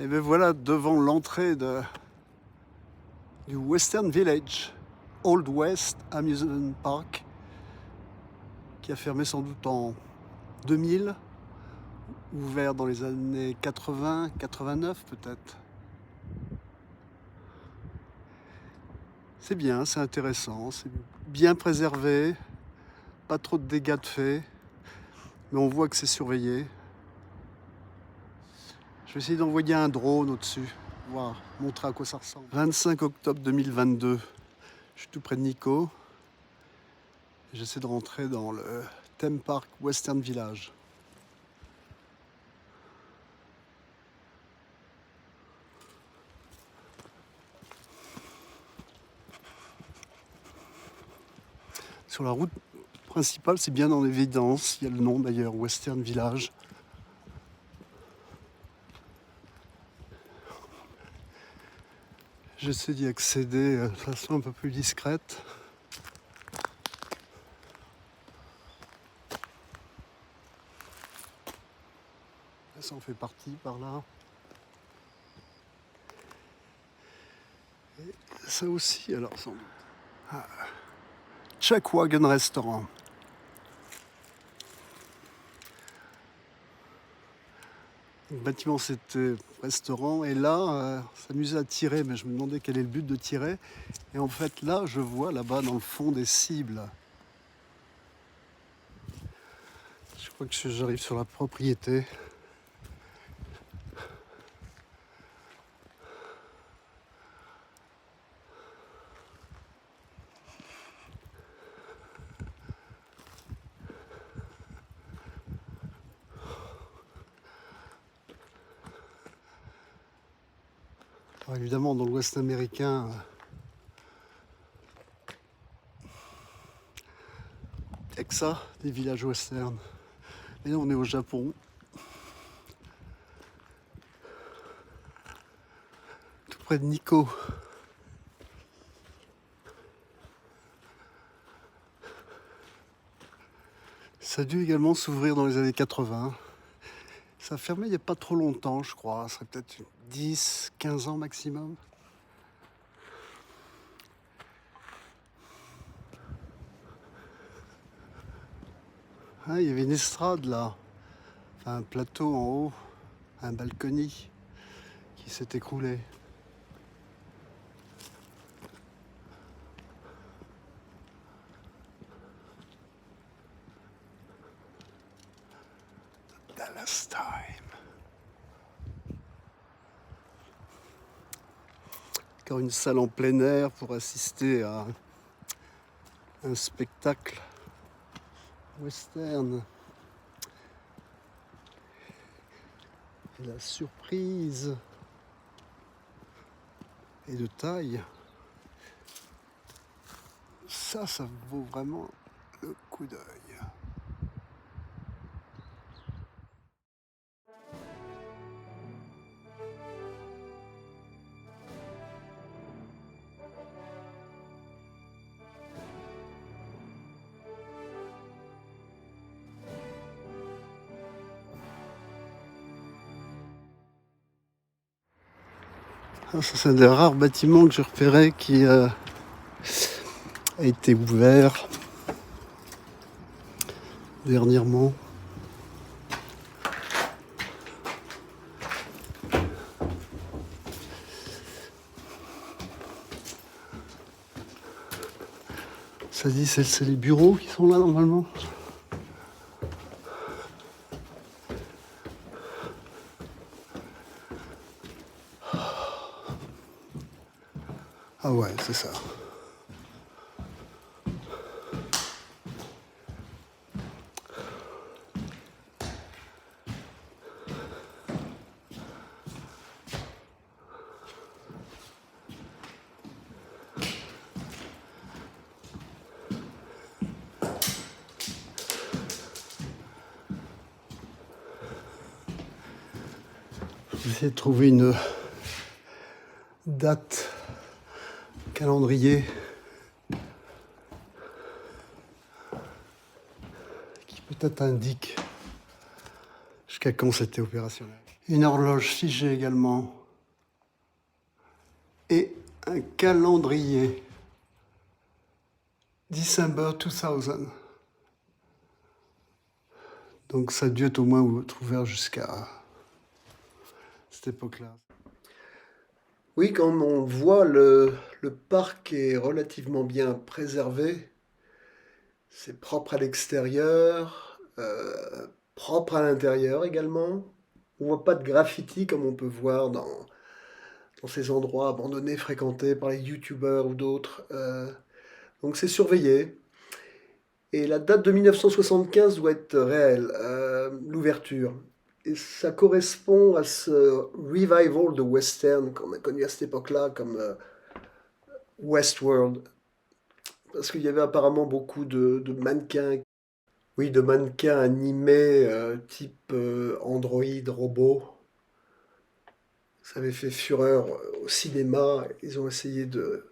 Et bien voilà devant l'entrée du Western Village, Old West Amusement Park, qui a fermé sans doute en 2000, ouvert dans les années 80, 89 peut-être. C'est bien, c'est intéressant, c'est bien préservé, pas trop de dégâts de fait, mais on voit que c'est surveillé. Je vais essayer d'envoyer un drone au-dessus, voir, montrer à quoi ça ressemble. 25 octobre 2022, je suis tout près de Nikko. J'essaie de rentrer dans le Theme Park Western Village. Sur la route principale, c'est bien en évidence. Il y a le nom d'ailleurs, Western Village. J'essaie d'y accéder de façon un peu plus discrète. Ça en fait partie par là. Et ça aussi, alors sans doute. Chuck Wagon Restaurant. Le bâtiment c'était restaurant et là, s'amusait à tirer, mais je me demandais quel est le but de tirer. Et en fait là, je vois là-bas dans le fond des cibles. Je crois que j'arrive sur la propriété. Alors évidemment, dans l'Ouest américain, il n'y a que ça, des villages western. Mais là, on est au Japon. Tout près de Nikko. Ça a dû également s'ouvrir dans les années 80. Ça a fermé il n'y a pas trop longtemps, je crois. Ça serait peut-être 10, 15 ans maximum. Ah, il y avait une estrade là. Enfin, un plateau en haut, un balcony qui s'est écroulé. Dallas Time. Encore une salle en plein air pour assister à un spectacle western. Et la surprise est de taille. Ça vaut vraiment le coup d'œil. Ah, ça, c'est un des rares bâtiments que j'ai repéré qui a été ouvert dernièrement. Ça dit, c'est les bureaux qui sont là normalement. Ah ouais, c'est ça. J'essaie de trouver une date, calendrier qui peut-être indique jusqu'à quand c'était opérationnel. Une horloge figée également. Et un calendrier. December 2000. Donc ça a dû être au moins ouvert jusqu'à cette époque-là. Oui, comme on voit, le parc est relativement bien préservé. C'est propre à l'extérieur, propre à l'intérieur également. On voit pas de graffiti comme on peut voir dans ces endroits abandonnés, fréquentés par les youtubeurs ou d'autres. Donc c'est surveillé. Et la date de 1975 doit être réelle, l'ouverture. Et ça correspond à ce revival de western qu'on a connu à cette époque-là comme Westworld. Parce qu'il y avait apparemment beaucoup de mannequins, oui, de mannequins animés type Android, robot. Ça avait fait fureur au cinéma. Ils ont essayé de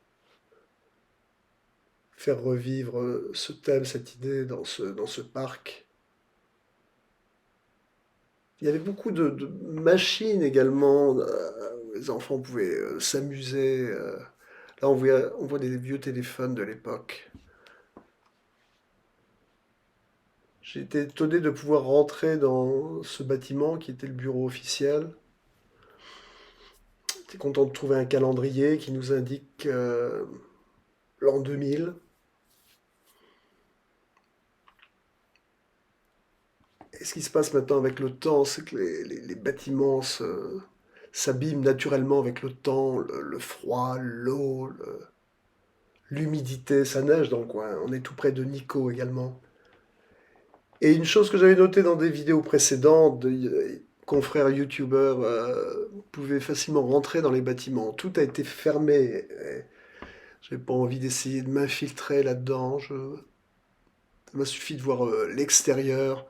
faire revivre ce thème, cette idée dans ce parc. Il y avait beaucoup de machines également, où les enfants pouvaient s'amuser. Là, on voit des vieux téléphones de l'époque. J'ai été étonné de pouvoir rentrer dans ce bâtiment qui était le bureau officiel. J'étais content de trouver un calendrier qui nous indique l'an 2000. Et ce qui se passe maintenant avec le temps, c'est que les bâtiments s'abîment naturellement avec le temps, le froid, l'eau, l'humidité, ça neige dans le coin. On est tout près de Nikko également. Et une chose que j'avais notée dans des vidéos précédentes, de confrères youtubeurs pouvaient facilement rentrer dans les bâtiments. Tout a été fermé. J'ai pas envie d'essayer de m'infiltrer là-dedans. Ça m'a suffi de voir l'extérieur,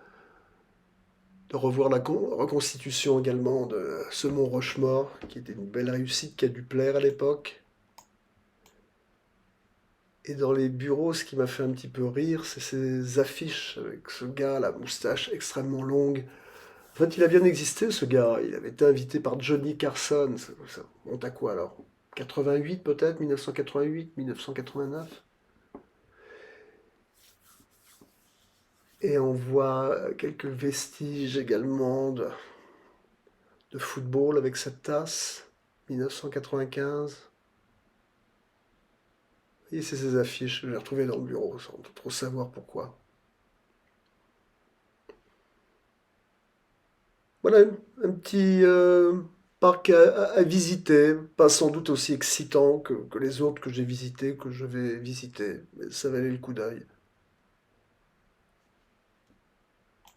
de revoir la reconstitution également de ce mont Rochemort, qui était une belle réussite qui a dû plaire à l'époque. Et dans les bureaux, ce qui m'a fait un petit peu rire, c'est ces affiches avec ce gars à la moustache extrêmement longue. En fait, il a bien existé, ce gars. Il avait été invité par Johnny Carson. Ça monte à quoi alors? 88 peut-être, 1988, 1989. Et on voit quelques vestiges également de football avec cette tasse, 1995. Et c'est ces affiches que j'ai retrouvées dans le bureau, sans trop savoir pourquoi. Voilà, un petit parc à visiter, pas sans doute aussi excitant que les autres que j'ai visités, que je vais visiter, mais ça valait le coup d'œil.